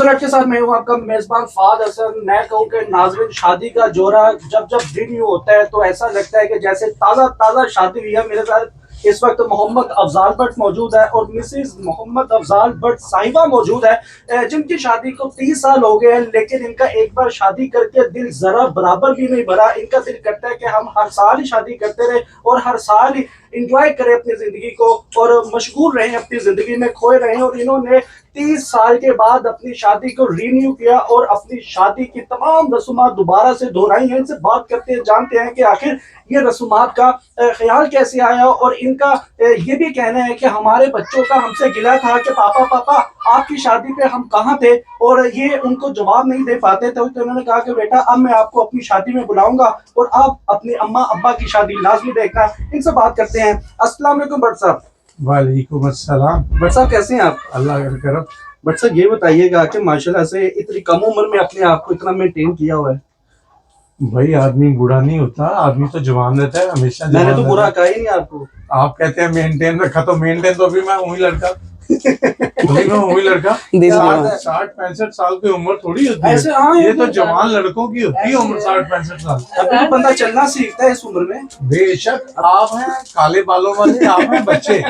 Alert के साथ मैं हूँ आपका मेजबान फाद हसन। मैं कहूँ कि नाज़रीन, शादी का जोरा जब जब दिन यूँ होता है तो ऐसा लगता है कि जैसे ताज़ा ताज़ा शादी हुई है। मेरे साथ इस वक्त मोहम्मद अफजाल भट्ट मौजूद है और मिसेस मोहम्मद अफजाल भट्ट साहिबा मौजूद है, जिनकी शादी को 30 साल हो गए हैं, लेकिन इनका एक बार शादी करके दिल जरा बराबर भी नहीं भरा। इनका दिल करता है कि हम हर साल ही शादी करते रहे और हर साल ही इंजॉय करें अपनी जिंदगी को और मशगूल रहें, अपनी जिंदगी में खोए रहें। और इन्होंने 30 साल के बाद अपनी शादी को रीन्यू किया और अपनी शादी की तमाम रसूमात दोबारा से दोहराई हैं। इनसे बात करते हैं, जानते हैं कि आखिर ये रसूमात का ख्याल कैसे आया। और इनका ये भी कहना है कि हमारे बच्चों का हमसे गिला था कि पापा पापा आपकी शादी पे हम कहाँ थे, और ये उनको जवाब नहीं दे पाते थे। तो उन्होंने कहा कि बेटा अब मैं आपको अपनी शादी में बुलाऊंगा और आप अपने अम्मा अब्बा की शादी लाजमी देखना। इनसे बात करते हैं। अस्सलाम वालेकुम भट्ट साहब। वालेकुम अस्सलाम। भट्ट साहब कैसे हैं आप? अल्लाह का करम। भट्ट साहब ये बताइएगा कि माशाल्लाह से इतनी कम उम्र में अपने आप को इतना मेंटेन किया हुआ है। भाई आदमी बूढ़ा नहीं होता, आदमी तो जवान रहता है हमेशा। मैंने तो बुरा कहा ही नहीं आपको। आप कहते हैं मेंटेन रखा, तो मेंटेन तो अभी मैं हूँ ही लड़का। अभी मैं हूँ ही लड़का। 60-65 साल की उम्र थोड़ी होती है। ऐसे हाँ, ये तो जवान लड़कों की होती है उम्र 60-65 साल। अभी तो बंदा चलना सीखता है इस उम्र में। बेशक आप हैं काले बालों वाले, आप हैं बच्चे,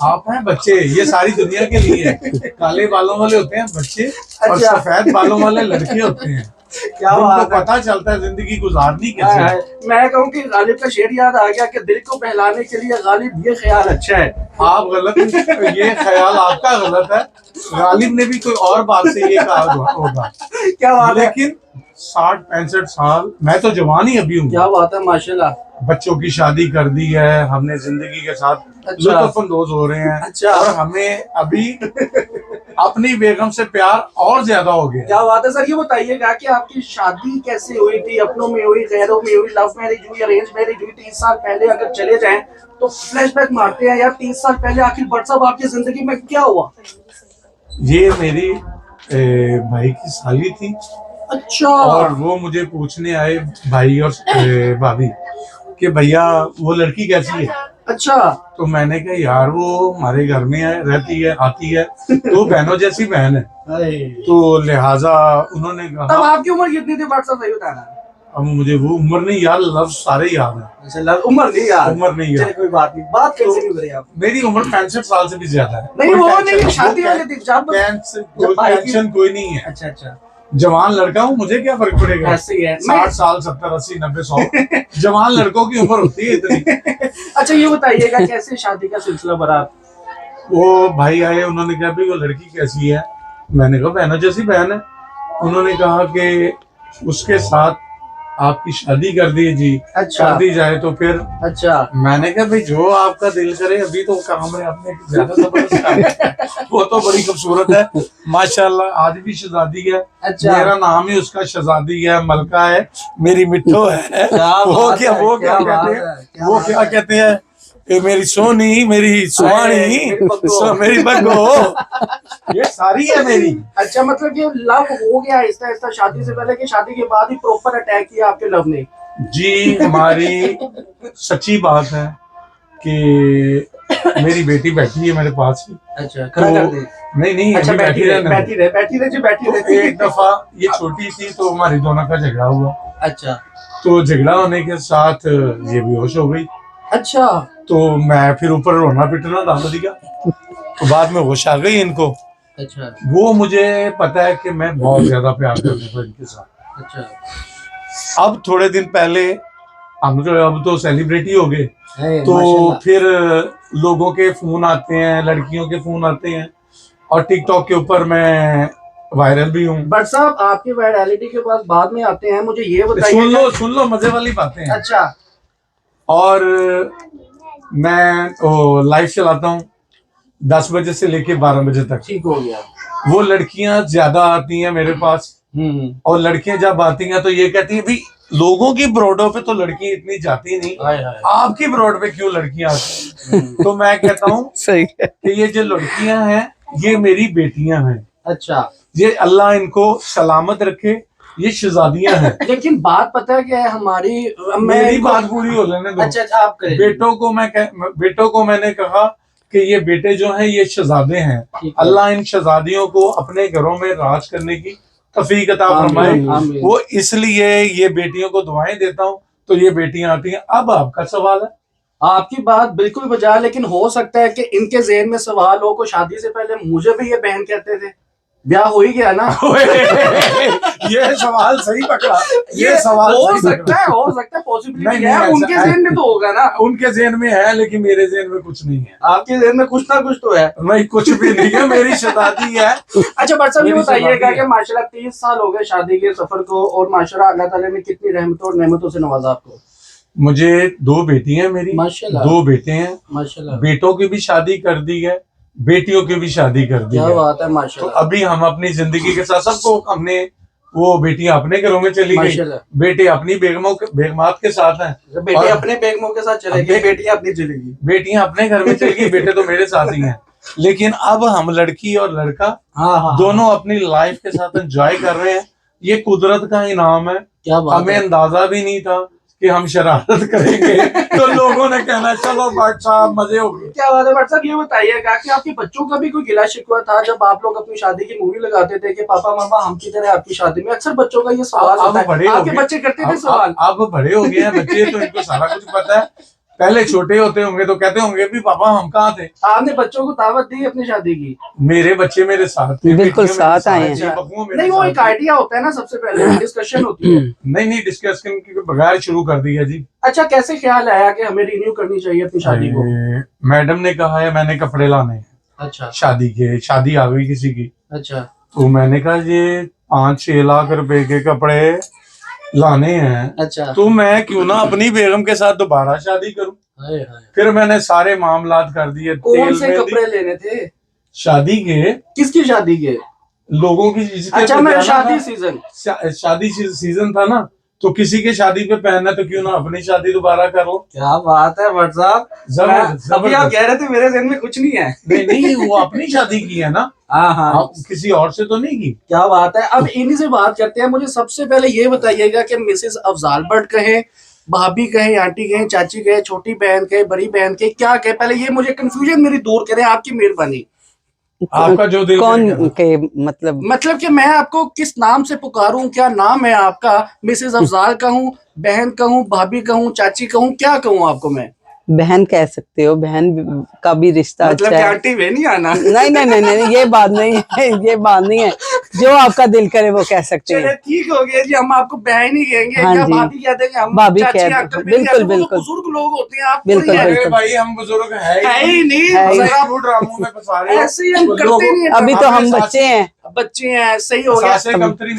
आप हैं बच्चे। ये सारी दुनिया के लिए है। काले बालों वाले होते हैं बच्चे और सफेद बालों वाले लड़के होते हैं। क्या बात है। पता चलता है जिंदगी गुजारनी कैसे है। मैं कहूँ कि गालिब का शेर याद आ गया कि दिल को बहलाने के लिए गालिब ये ख्याल अच्छा है। आप गलत, ये ख्याल आपका गलत है। गालिब ने भी कोई और बात से ये कहा होगा। क्या बात है। लेकिन 60-65 साल, मैं तो जवान ही अभी हूँ। क्या बात है माशाल्लाह। बच्चों की शादी कर दी है हमने, जिंदगी के साथ लुत्फअंदोज हो रहे हैं। अच्छा। और हमें अभी अपनी बेगम से प्यार और ज्यादा हो गया। क्या बात है सर। ये बताइएगा कि आपकी शादी कैसे हुई थी? अपनों में हुई, गैरों में हुई, लव मैरिज हुई, अरेंज मैरिज हुई? 30 साल पहले अगर चले जाएं तो फ्लैशबैक मारते हैं यार। 30 साल पहले आखिर भट्ट साहब आपकी जिंदगी में क्या हुआ? ये मेरी भाई की साली थी। अच्छा। और वो मुझे पूछने आए भाई और भाभी कि भैया वो लड़की कैसी है। अच्छा। तो मैंने कहा यार वो हमारे घर में है, रहती है, आती है, तो बहनों जैसी बहन है। तो लिहाजा उन्होंने तब कहा। आपकी उम्र कितनी थी भट्ट साहब, सही बताना? अब मुझे वो उम्र नहीं याद, लफ्ज सारे याद है। अच्छा, उम्र नहीं याद। उम्र नहीं याद। कोई बात नहीं, बात कैसे नहीं करें आप। मेरी उम्र 65 साल से भी ज्यादा है। नहीं वो नहीं, शादी वाली थी जब। टेंशन कोई नहीं है। अच्छा अच्छा। जवान लड़का हूँ, मुझे क्या फर्क पड़ेगा। ऐसे ही है। 60 साल 70 80 90 100 जवान लड़कों की उम्र होती है इतनी। अच्छा ये बताइएगा कैसे शादी का सिलसिला भरा? वो भाई आए, उन्होंने कहा भाई वो लड़की कैसी है। मैंने कहा बहनों जैसी बहन है। उन्होंने कहा कि उसके साथ आपकी शादी कर दीजिए। अच्छा। कर दी जाए तो फिर। अच्छा। मैंने कहा भाई जो आपका दिल करे। अभी तो काम है अपने ज्यादा जबरदस्त। वो तो बड़ी खूबसूरत है माशाल्लाह, आज भी शहजादी है। अच्छा। मेरा नाम ही उसका शहजादी है, मलका है, मेरी मिट्ठो है। वो क्या कहते हैं, ये मेरी सोनी, मेरी सुहानी, मेरी बग्गो, ये सारी है मेरी। अच्छा, मतलब ये लव हो गया आहिस्ता आहिस्ता शादी से पहले कि शादी के बाद ही प्रॉपर अटैक किया आपके लव ने? जी हमारी सच्ची बात है कि मेरी बेटी बैठी है मेरे पास ही। अच्छा, खड़ा कर दे। नहीं अच्छा, बैठी रहे तो एक दफा ये छोटी थी तो हमारी दोनों का झगड़ा हुआ। अच्छा। तो झगड़ा होने के साथ ये बेहोश हो गई। अच्छा। तो मैं फिर ऊपर रोना पिटना डाल दिया। तो बाद में होश आ गई इनको। अच्छा। वो मुझे पता है कि मैं बहुत ज्यादा प्यार करता था इनके साथ। अच्छा। अब थोड़े दिन पहले हम तो अब तो सेलिब्रिटी हो गए, तो फिर लोगों के फोन आते हैं, लड़कियों के फोन आते हैं, और टिकटॉक के ऊपर मैं वायरल भी हूँ। बट साहब आपकी वायरलिटी के पास बाद में आते हैं, मुझे ये बताइए। सुन लो मजे वाली बातें हैं। अच्छा। और मैं लाइव चलाता हूँ 10 बजे से लेके 12 बजे तक। ठीक हो गया। वो लड़कियां ज्यादा आती हैं मेरे पास। और लड़कियां जब आती हैं तो ये कहती है भाई लोगों की ब्रॉडों पे तो लड़की इतनी जाती नहीं, आपकी ब्रॉड पे क्यों लड़कियां आती? तो मैं कहता हूँ सही है कि ये जो लड़कियां हैं ये मेरी बेटियां हैं। अच्छा। ये अल्लाह इनको सलामत रखे, ये शहजादियां हैं। लेकिन बात पता है क्या है हमारी, मेरी बात पूरी हो लेने दो। अच्छा आप करें। बेटों को मैंने कहा कि ये बेटे जो हैं ये शहजादे हैं। ठीक है। अल्लाह इन शहजादियों को अपने घरों में राज करने की तौफीक अता फरमाए। आमीन। वो इसलिए ये बेटियों को दुआएं देता हूँ, तो ये बेटियां आती हैं। अब आपका सवाल है। आपकी बात बिल्कुल बजा है, लेकिन हो सकता है कि इनके ज़हन में सवाल हो को शादी से पहले मुझे भी ये बहन कहते थे, ब्याह हो ही गया ना। ये सवाल सही पकड़ा, ये सवाल हो सही सकता है, हो सकता है, नहीं, पॉसिबिलिटी नहीं, है, ऐसा- उनके ज़हन में तो होगा ना। उनके ज़हन में है, लेकिन मेरे ज़हन में कुछ नहीं है। आपके ज़हन में कुछ ना कुछ तो है। नहीं, कुछ भी नहीं है, मेरी शहजादी है। अच्छा बट साहब, ये मेरी बताइएगा शहजादी कि है। माशाल्लाह 30 साल हो गए शादी के सफर को, और माशाल्लाह अल्लाह ताला ने कितनी रहमतों और नेमतों से नवाजा आपको। मुझे 2 बेटी हैं मेरी, माशाल्लाह। 2 बेटे हैं। माशाल्लाह, बेटों की भी शादी कर दी है, बेटियों की भी शादी कर दी क्या है। बात है, तो माशाल्लाह। अभी हम अपनी जिंदगी के साथ सबको हमने, वो बेटियां अपने घरों में चली गई, माशाल्लाह। बेटे अपनी बेगमात के साथ हैं। बेटे और अपने बेगमों के साथ चले गए, बेटियां अपनी चलेगी। बेटियां अपने घर में चली गई, बेटे तो मेरे साथ ही हैं। लेकिन अब हम लड़की और लड़का हाँ, दोनों अपनी लाइफ के साथ एंजॉय कर रहे हैं। ये कुदरत का इनाम है। क्या बात हमें है। अंदाजा भी नहीं था कि हम शरारत करेंगे। तो लोगों ने कहना चलो भाई साहब मजे हो गए। क्या बात है बट साहब, ये बताइएगा कि आपके बच्चों का भी कोई गिला शिकवा था जब आप लोग अपनी शादी की मूवी लगाते थे कि पापा मामा हम की तरह आपकी शादी में? अक्सर बच्चों का ये सवाल होता है, बड़े हो आपके गए। बच्चे करते थे सवाल? अब बड़े हो गए हैं बच्चे, तो इनको सारा कुछ पता है। पहले छोटे होते होंगे तो कहते होंगे भी पापा हम कहाँ थे। आपने बच्चों को दावत दी अपनी शादी की? मेरे बच्चे मेरे साथ थे, बिल्कुल बेटियां मेरे साथ आए हैं। थी, बबुआ मेरे नहीं, वो साथ एक थी। आइडिया होता है ना, सबसे पहले डिस्कशन होती है। नहीं, डिस्कशन के बगैर शुरू कर दिया जी। अच्छा, कैसे ख्याल आया कि हमें रिन्यू करनी चाहिए अपनी शादी को? मैडम ने कहा है मैंने कपड़े लाने हैं अच्छा शादी के, शादी आ गई किसी की, अच्छा। तो मैंने कहा ये 5-6 लाख रुपए के कपड़े लाने हैं, अच्छा। तो मैं क्यों ना अपनी बेगम के साथ दोबारा शादी करूं। हाय हाय। फिर मैंने सारे मामलात कर दिए। कौन तेल से मेहंदी, कपड़े लेने थे? शादी के, किसकी शादी के? लोगों की जिसके अच्छा, पे मैं जाना शादी था, सीजन। शादी सीजन था ना, तो किसी के शादी पे पहनना, तो क्यों ना अपनी शादी दोबारा कर लो। क्या बात है भट्ट साहब, जबरदस्त, अभी आप जबरदस्त। कह रहे थे मेरे ज़हन में कुछ नहीं है। नहीं, वो अपनी शादी की है ना, हाँ हाँ, आप किसी और से तो नहीं की। क्या बात है। अब इन्हीं से बात करते हैं। मुझे सबसे पहले ये बताइएगा कि मिसेस अफजाल भट्ट कहें, भाभी कहें, आंटी कहें, चाची कहें, छोटी बहन कहें, बड़ी बहन कहें, क्या कहें, पहले ये मुझे कंफ्यूजन मेरी दूर करें, आपकी मेहरबानी। आपका जो दिल कौन करेगा। के मतलब कि मैं आपको किस नाम से पुकारूं, क्या नाम है आपका? मिसेस अफजाल कहूं, बहन कहूं, भाभी कहूं, चाची कहूं, क्या कहूं आपको मैं? बहन कह सकते हो, बहन का भी रिश्ता मतलब अच्छा कि है। आंटी वे नहीं आना? नहीं नहीं नहीं नहीं, ये बात नहीं है, ये बात नहीं है। जो आपका दिल करे वो कह सकते चले हैं। ठीक हो गया जी, हम आपको बहन ही कहेंगे, हाँ या जी। भाभी कह देंगे, हम भाभी चाची कह- अंकल भी बिल्कुल, कहते हैं, वो तो बिल्कुल। बुजुर्ग लोग होते हैं, आप बिल्कुल, थोड़ी हैं। अरे भाई हम बुजुर्ग है ही नहीं, है ही। जरा झूठ ड्रामों में फंसा रहे हो। ऐसे ही हम वो करते लोग- नहीं हैं। अभी तो हम अपने बच्चे हैं। बच्चे हैं, सही हो गया। सासे कमतरी